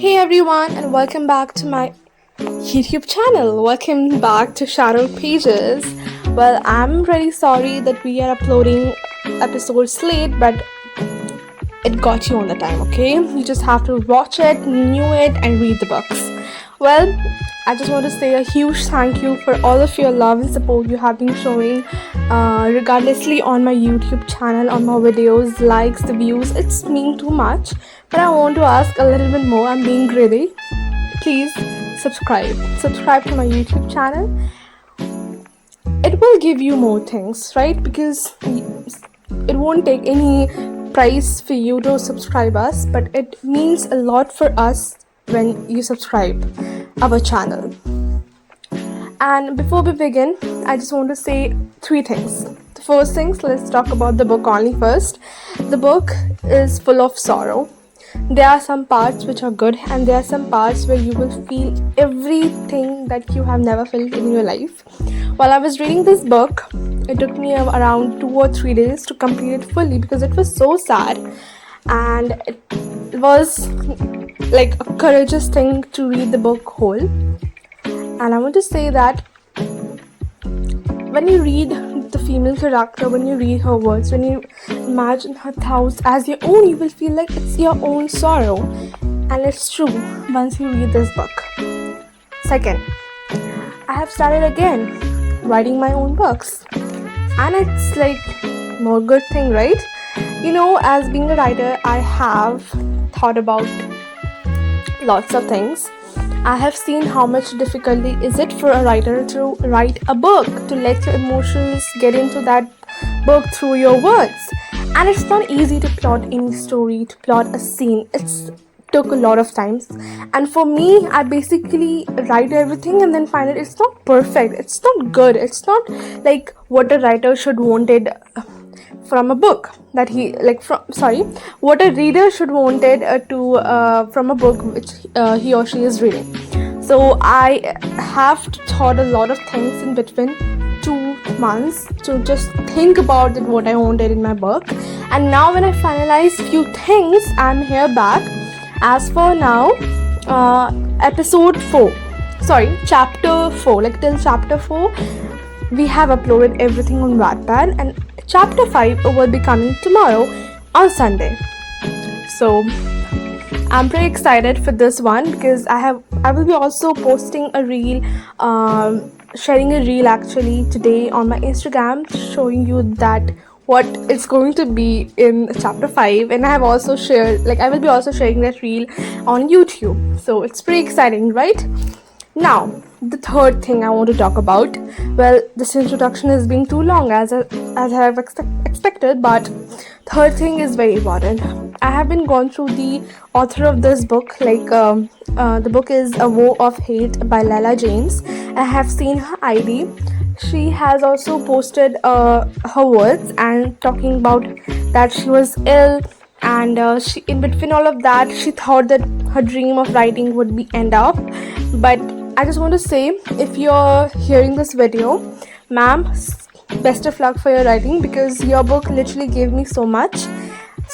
Hey everyone, and welcome back to my YouTube channel. Welcome back to Shadow Pages. Well, I'm really sorry that we are uploading episodes late, but it got you on the time, okay? You just have to watch it, renew it, and read the books. Well, I just want to say a huge thank you for all of your love and support you have been showing, regardlessly on my YouTube channel, on my videos, likes, the views. It's mean too much, but I want to ask a little bit more. I'm being greedy. Please subscribe to my YouTube channel. It will give you more things, right? Because it won't take any price for you to subscribe us, but it means a lot for us when you subscribe our channel. And before we begin, I just want to say three things. The first things, let's talk about the book only first. The book is full of sorrow. There are some parts which are good, and there are some parts where you will feel everything that you have never felt in your life. While I was reading this book, it took me around 2 or 3 days to complete it fully because it was so sad, and it was like a courageous thing to read the book whole. And I want to say that when you read the female character, when you read her words, when you imagine her thoughts as your own, you will feel like it's your own sorrow. And it's true once you read this book. Second, I have started again writing my own books, and it's like more good thing, right? You know, as being a writer, I have thought about lots of things. I have seen how much difficulty is it for a writer to write a book, to let your emotions get into that book through your words. And it's not easy to plot any story, to plot a scene. It's took a lot of times. And for me, I basically write everything and then find it's not perfect. It's not good. It's not like what a writer should wanted from a book that what a reader should wanted from a book which he or she is reading. So I have thought a lot of things in between 2 months to just think about what I wanted in my book. And now when I finalize few things, I'm here back. As for now, chapter 4, like till chapter 4, we have uploaded everything on Wattpad, and chapter 5 will be coming tomorrow on Sunday. So I'm pretty excited for this one because I will be also posting a reel, sharing a reel actually today on my Instagram, showing you that what it's going to be in chapter 5, and I will be also sharing that reel on YouTube. So it's pretty exciting, right? Now, the third thing I want to talk about. Well, this introduction is being too long as I have expected, but third thing is very important. I have been gone through the author of this book, the book is A Vow of Hate by Lylah James. I have seen her ID. She has also posted her words and talking about that she was ill, and she, in between all of that, she thought that her dream of writing would be end up. But I just want to say, if you're hearing this video, ma'am, best of luck for your writing, because your book literally gave me so much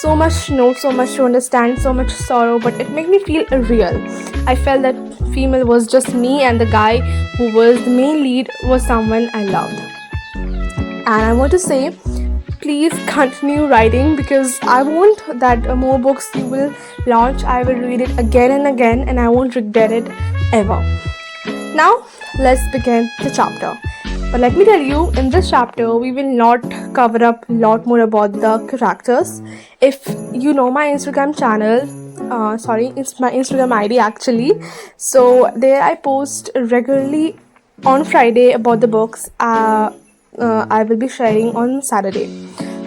to know, so much to understand, so much sorrow, but it made me feel real. I felt that female was just me, and the guy who was the main lead was someone I loved. And I want to say, please continue writing, because I want that more books you will launch, I will read it again and again, and I won't regret it ever. Now, let's begin the chapter. But let me tell you, in this chapter, we will not cover up a lot more about the characters. If you know my Instagram channel, it's my Instagram ID actually. So there I post regularly on Friday about the books. I will be sharing on Saturday.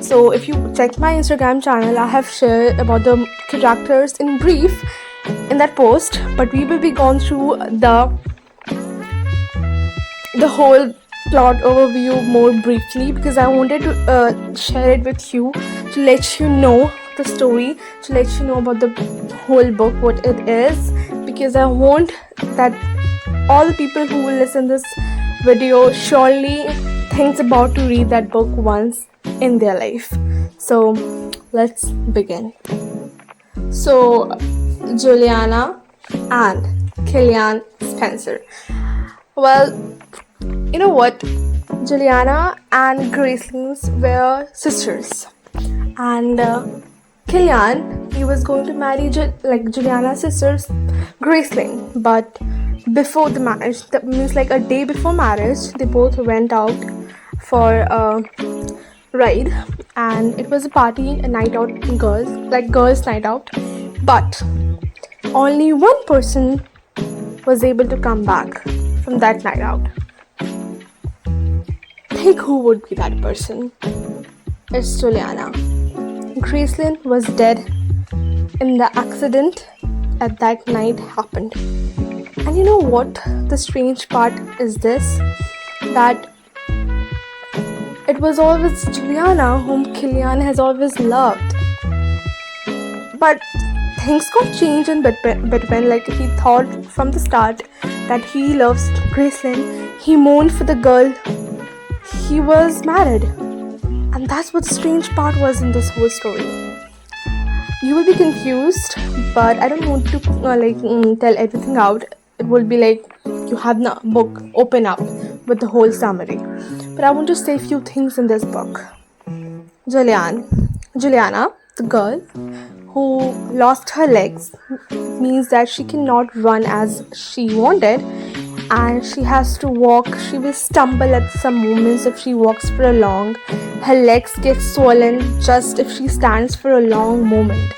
So if you check my Instagram channel, I have shared about the characters in brief in that post. But we will be going through the whole plot overview more briefly, because I wanted to share it with you, to let you know the story, to let you know about the whole book, what it is, because I want that all the people who will listen this video surely thinks about to read that book once in their life. So let's begin. So Juliana, and Killian Spencer. Well, you know what? Juliana and Gracelyn were sisters, and Killian, he was going to marry Juliana's sister's Gracelyn, but before the marriage, that means like a day before marriage, they both went out for a ride, and it was a party, a night out, girls' night out, but only one person was able to come back from that night out. Think who would be that person? It's Juliana. Gracelyn was dead in the accident at that night happened. And you know what? The strange part is this, that it was always Juliana whom Killian has always loved. But things got changed in between. Like, he thought from the start that he loves Gracelyn. He mourned for the girl he was married. And that's what the strange part was in this whole story. You will be confused, but I don't want to tell everything out. It will be like you have the book open up with the whole summary. But I want to say a few things in this book. Juliana, the girl who lost her legs, means that she cannot run as she wanted, and she has to walk. She will stumble at some moments if she walks for a long. Her legs get swollen just if she stands for a long moment.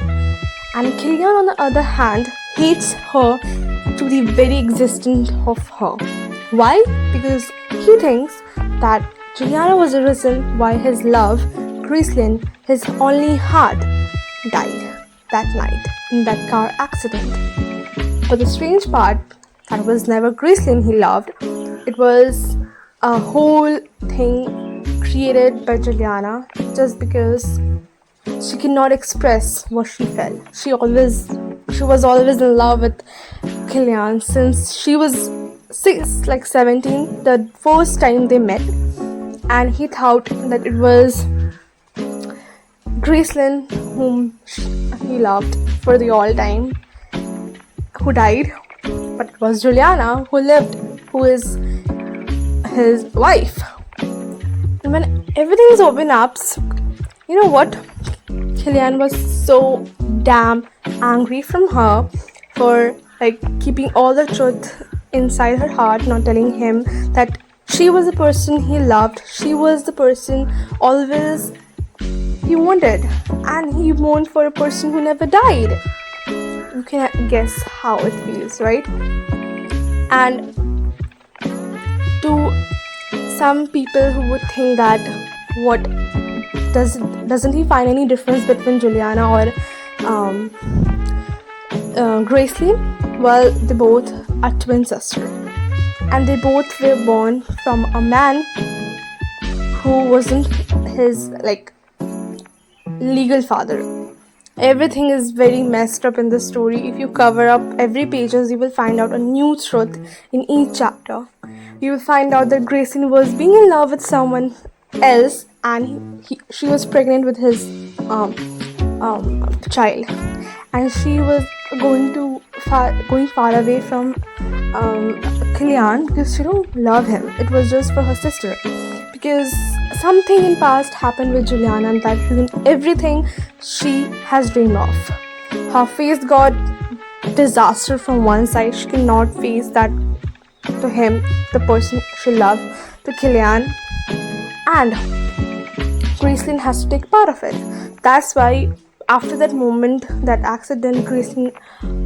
And Killian, on the other hand, hates her to the very existence of her. Why? Because he thinks that Juliana was the reason why his love, Gracelyn, his only heart, died that night in that car accident. But the strange part, that was never Gracelyn he loved. It was a whole thing created by Juliana just because she cannot express what she felt. She was always in love with Killian since she was 17, the first time they met, and he thought that it was Gracelyn whom he loved for the all time who died, but it was Juliana who lived, who is his wife. And when everything is open up, you know what? Killian was so damn angry from her for keeping all the truth inside her heart, not telling him that she was the person he loved. She was the person always he wanted, and he mourned for a person who never died. You can guess how it feels, right? And to some people who would think that what doesn't he find any difference between Juliana or Gracelyn? Well, they both are twin sisters, and they both were born from a man who wasn't his legal father. Everything is very messed up in the story. If you cover up every pages, you will find out a new truth in each chapter. You will find out that Gracelyn was being in love with someone else, and she was pregnant with his child, and she was going far away from Killian because she don't love him. It was just for her sister, because something in past happened with Juliana and that ruined everything she has dreamed of. Her face got disaster from one side. She cannot face that to him, the person she loved, to Killian, and Gracelyn has to take part of it. That's why after that moment, that accident, Gracelyn,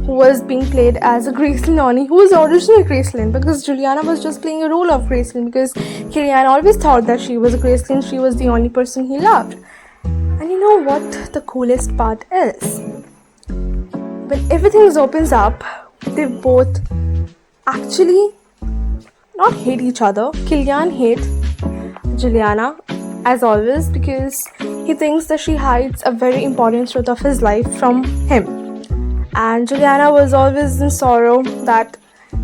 who was being played as a Gracelyn only, who was original Gracelyn, because Juliana was just playing a role of Gracelyn, because Killian always thought that she was a Gracelyn, she was the only person he loved. And you know what the coolest part is? When everything opens up, they both actually not hate each other. Killian hates Juliana as always because he thinks that she hides a very important truth of his life from him. And Juliana was always in sorrow that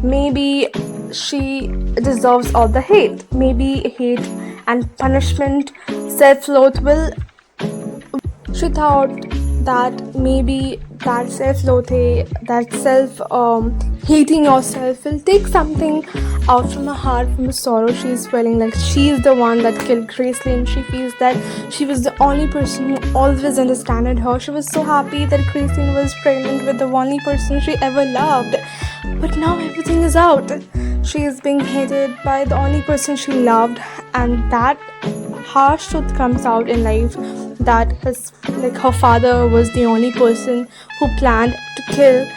maybe she deserves all the hate. Maybe hate and punishment, self-loath will... She thought that maybe that self-loathing, that hating yourself will take something out from her heart, from the sorrow she's feeling. Like, she's the one that killed Gracelyn. She feels that she was the only person who always understood her. She was so happy that Gracelyn was pregnant with the only person she ever loved. But now everything is out. She is being hated by the only person she loved, and that harsh truth comes out in life, that her father was the only person who planned to kill.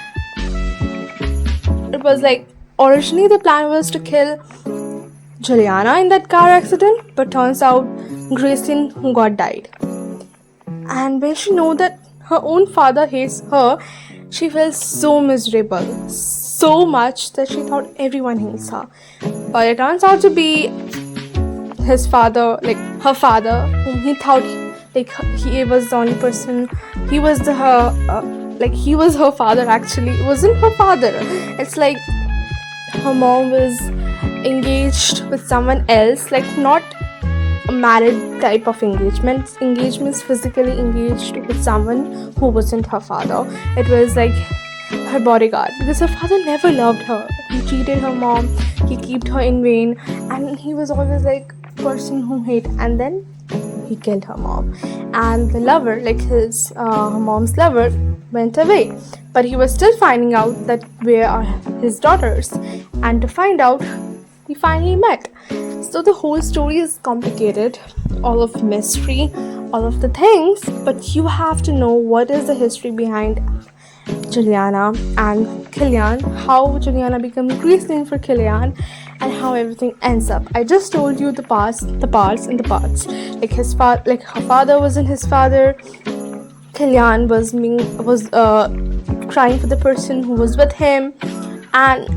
It was like, originally the plan was to kill Juliana in that car accident, but turns out Gracelyn died. And when she knows that her own father hates her, she felt so miserable, so much that she thought everyone hates her. But it turns out to be his father, like her father, whom he thought he was the only person. He was he was her father. Actually, it wasn't her father. It's like her mom was engaged with someone else, like not a married type of engagements, physically engaged with someone who wasn't her father. It was like her bodyguard, because her father never loved her. He cheated her mom, he kept her in vain, and he was always like a person who hated. And then he killed her mom, and the lover, like her mom's lover, went away. But he was still finding out that where are his daughters, and to find out, he finally met. So the whole story is complicated, all of mystery, all of the things, but you have to know what is the history behind Juliana and Killian, how Juliana becomes Gracelyn for Killian, and how everything ends up. I just told you the parts. Like her father wasn't his father. Killian was crying for the person who was with him, and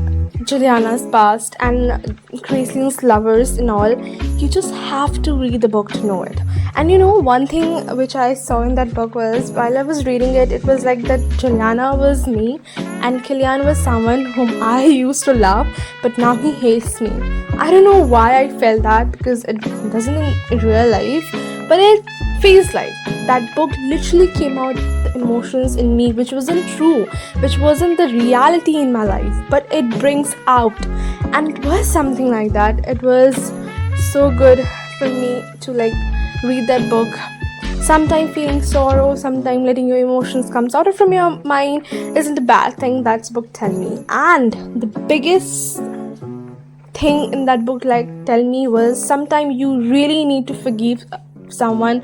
Juliana's past, and Gracelyn's lovers and all. You just have to read the book to know it. And you know, one thing which I saw in that book was, while I was reading it, it was like that Juliana was me and Killian was someone whom I used to love, but now he hates me. I don't know why I felt that, because it doesn't in real life, but it feels like that book literally came out the emotions in me which wasn't true, which wasn't the reality in my life, but it brings out. And it was something like that. It was so good for me to read that book. Sometimes feeling sorrow, sometimes letting your emotions comes out from your mind isn't a bad thing. That's book tell me. And the biggest thing in that book tell me was, sometimes you really need to forgive someone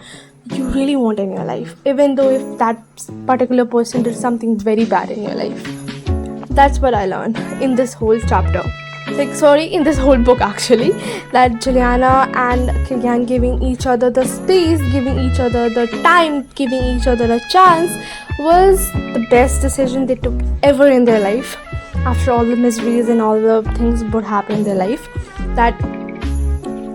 you really want in your life, even though if that particular person did something very bad in your life. That's what I learned in this whole chapter. In this whole book actually, that Juliana and Killian giving each other the space, giving each other the time, giving each other a chance was the best decision they took ever in their life. After all the miseries and all the things that happened in their life, that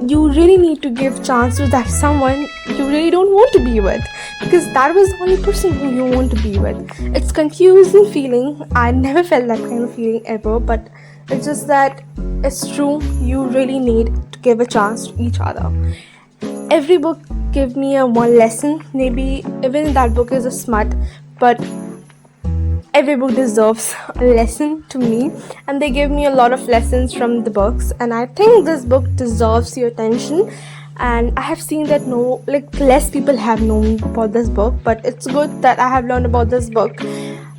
you really need to give chance to that someone you really don't want to be with, because that was the only person who you want to be with. It's confusing feeling. I never felt that kind of feeling ever, but it's just that it's true. You really need to give a chance to each other. Every book gave me a one lesson. Maybe even that book is a smut, but every book deserves a lesson to me, and they gave me a lot of lessons from the books, and I think this book deserves your attention. And I have seen that less people have known about this book, but it's good that I have learned about this book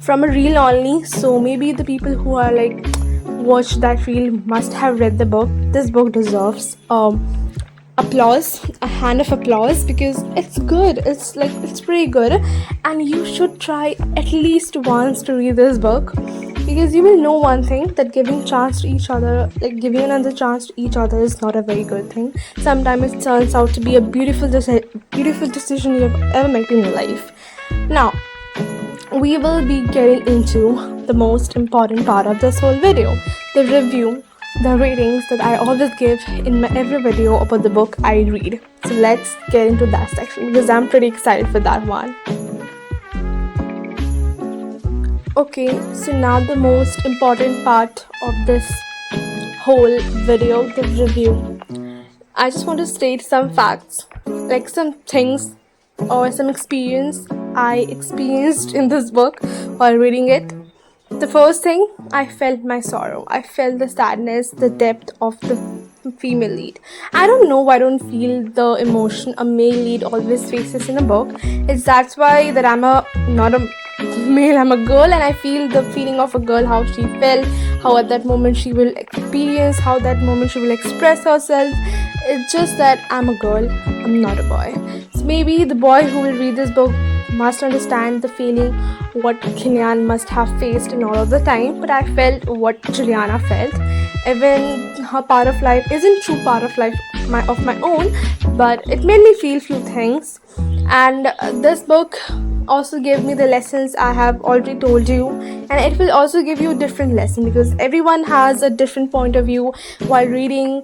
from a reel only. So maybe the people who are watch that reel must have read the book. This book deserves applause, a hand of applause, because it's good. It's pretty good, and you should try at least once to read this book, because you will know one thing, that giving chance to each other, giving another chance to each other, is not a very good thing. Sometimes it turns out to be a beautiful decision you have ever made in your life. Now we will be getting into the most important part of this whole video, the review, the ratings that I always give in my every video about the book I read. So let's get into that section, because I'm pretty excited for that one. Okay, so now the most important part of this whole video, the review. I just want to state some facts, some things or some experience I experienced in this book while reading it. The first thing, I felt my sorrow. I felt the sadness, the depth of the female lead. I don't know why I don't feel the emotion a male lead always faces in a book. That's why that I'm not a male, I'm a girl, and I feel the feeling of a girl, how she felt, how at that moment she will experience, how that moment she will express herself. It's just that I'm a girl, I'm not a boy. So maybe the boy who will read this book must understand the feeling what Killian must have faced in all of the time, but I felt what Juliana felt. Even her part of life isn't true part of life of my own, but it made me feel few things. And this book also gave me the lessons I have already told you, and it will also give you a different lesson, because everyone has a different point of view while reading,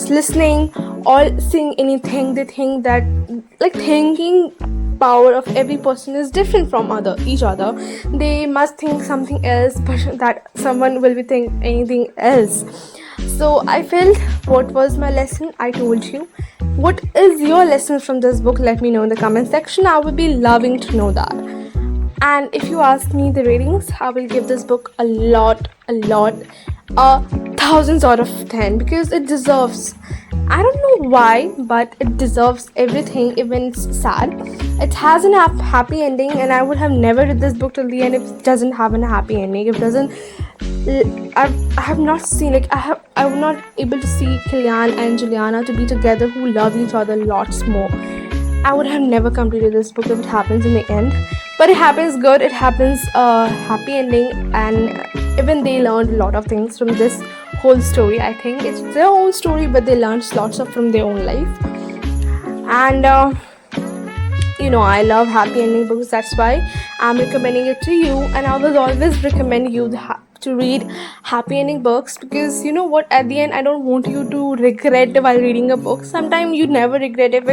listening, or seeing anything. They think that, like, thinking power of every person is different from each other. They must think something else, but that someone will be think anything else. So I felt, what was my lesson? I told you. What is your lesson from this book? Let me know in the comment section. I would be loving to know that. And if you ask me the ratings, I will give this book a lot, thousands out of 10, because it deserves. I don't know why, but it deserves everything, even it's sad. It has a happy ending, and I would have never read this book till the end if it doesn't have a happy ending. If it doesn't, I have not seen, I was not able to see Killian and Juliana to be together, who love each other lots more. I would have never completed this book if it happens in the end. But it happens good, it happens a happy ending, and even they learned a lot of things from this whole story. I think it's their own story, but they learned lots of from their own life. And I love happy ending books. That's why I'm recommending it to you, and I will always recommend you to read happy ending books, because you know what, at the end I don't want you to regret while reading a book. Sometimes you never regret if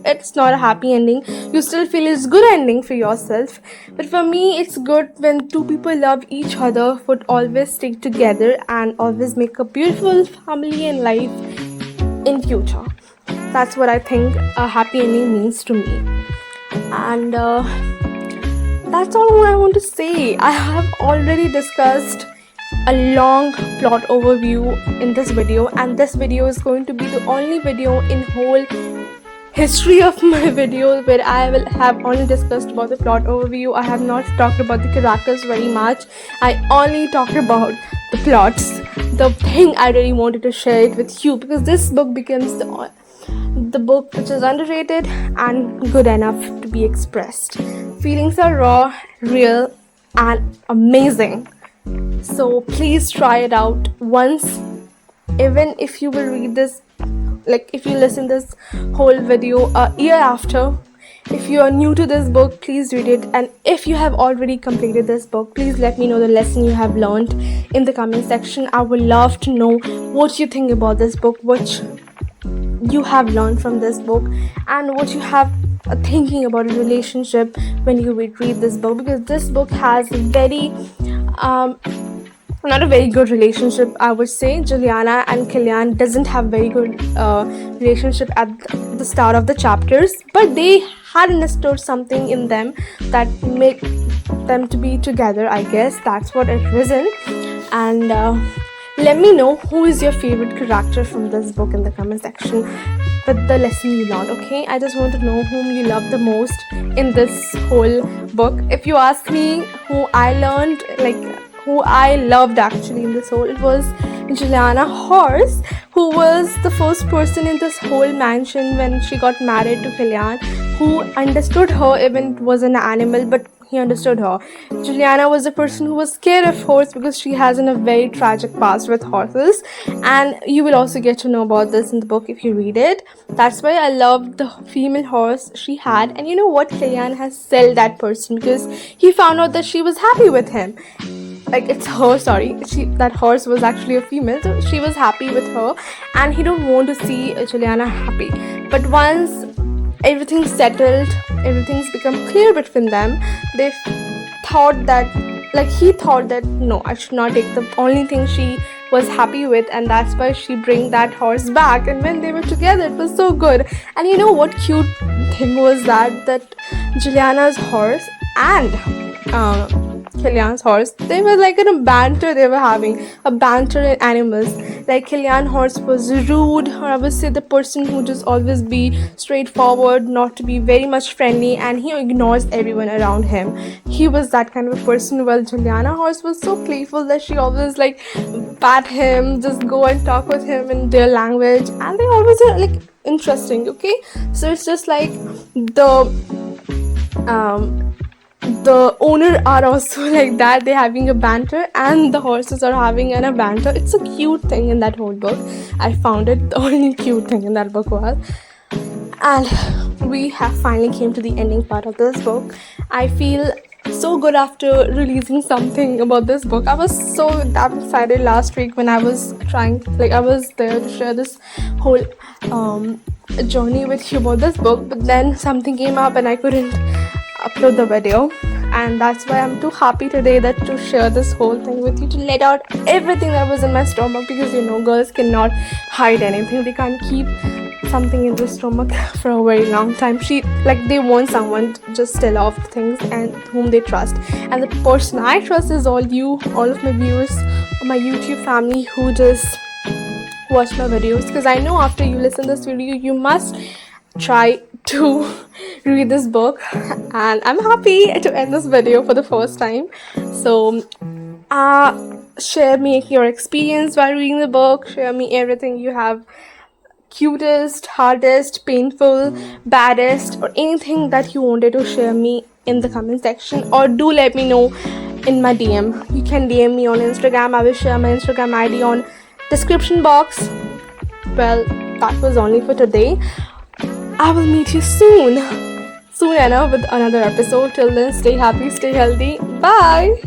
it's not a happy ending. You still feel it's good ending for yourself. But for me, it's good when two people love each other, would always stick together and always make a beautiful family and life in future. That's what I think a happy ending means to me. And that's all I want to say. I have already discussed a long plot overview in this video, and this video is going to be the only video in whole history of my video where I will have only discussed about the plot overview. I have not talked about the characters very much. I only talked about the plots, the thing I really wanted to share it with you, because this book becomes the book which is underrated and good enough to be expressed. Feelings are raw, real, and amazing. So please try it out once. Even if you will read this, if you listen this whole video a year after, if you are new to this book, please read it. And if you have already completed this book, please let me know the lesson you have learned in the comment section. I would love to know what you think about this book, what you have learned from this book, and what you have thinking about a relationship when you read this book, because this book has a very not a very good relationship, I would say. Juliana and Killian doesn't have very good relationship at the start of the chapters, but they had understood something in them that make them to be together. I guess that's what it isn't. And let me know who is your favorite character from this book in the comment section with the lesson you learned. Okay, I just want to know whom you love the most in this whole book. If you ask me who I learned, who I loved actually in this whole, it was Juliana Horse, who was the first person in this whole mansion when she got married to Killian, who understood her. Even it was an animal, but he understood her. Juliana was the person who was scared of horse because she has a very tragic past with horses, and you will also get to know about this in the book if you read it. That's why I loved the female horse she had. And you know what, Killian has sold that person, because he found out that she was happy with him. It's her, sorry, that horse was actually a female, so she was happy with her, and he don't want to see Juliana happy. But once everything's settled, everything's become clear between them, they thought that, he thought that no, I should not take the only thing she was happy with, and that's why she bring that horse back. And when they were together, it was so good. And you know what cute thing was that Juliana's horse, and Kilian's horse, they were like in a banter. They were having a banter in animals. Like Kilian horse was rude, or I would say the person who just always be straightforward, not to be very much friendly, and he ignores everyone around him. He was that kind of a person. While Juliana horse was so playful that she always like pat him, just go and talk with him in their language, and they always are like interesting. Okay, so it's just like the owner are also like that. They're having a banter and the horses are having a banter. It's a cute thing in that whole book. I found it the only cute thing in that book was. And we have finally came to the ending part of this book. I feel so good after releasing something about this book. I was so damn excited last week when I was I was there to share this whole journey with you about this book, but then something came up and I couldn't upload the video, and that's why I'm too happy today that to share this whole thing with you, to let out everything that was in my stomach, because girls cannot hide anything. They can't keep something in their stomach for a very long time. They want someone to just tell off things and whom they trust, and the person I trust is all of my viewers, my YouTube family who just watch my videos, because I know after you listen this video you must try to read this book, and I'm happy to end this video for the first time. So share me your experience while reading the book. Share me everything you have, cutest, hardest, painful, baddest, or anything that you wanted to share me in the comment section, or do let me know in my DM. You can DM me on Instagram. I will share my Instagram ID on description box. Well, that was only for today. I will meet you soon enough with another episode. Till then, stay happy, stay healthy. Bye.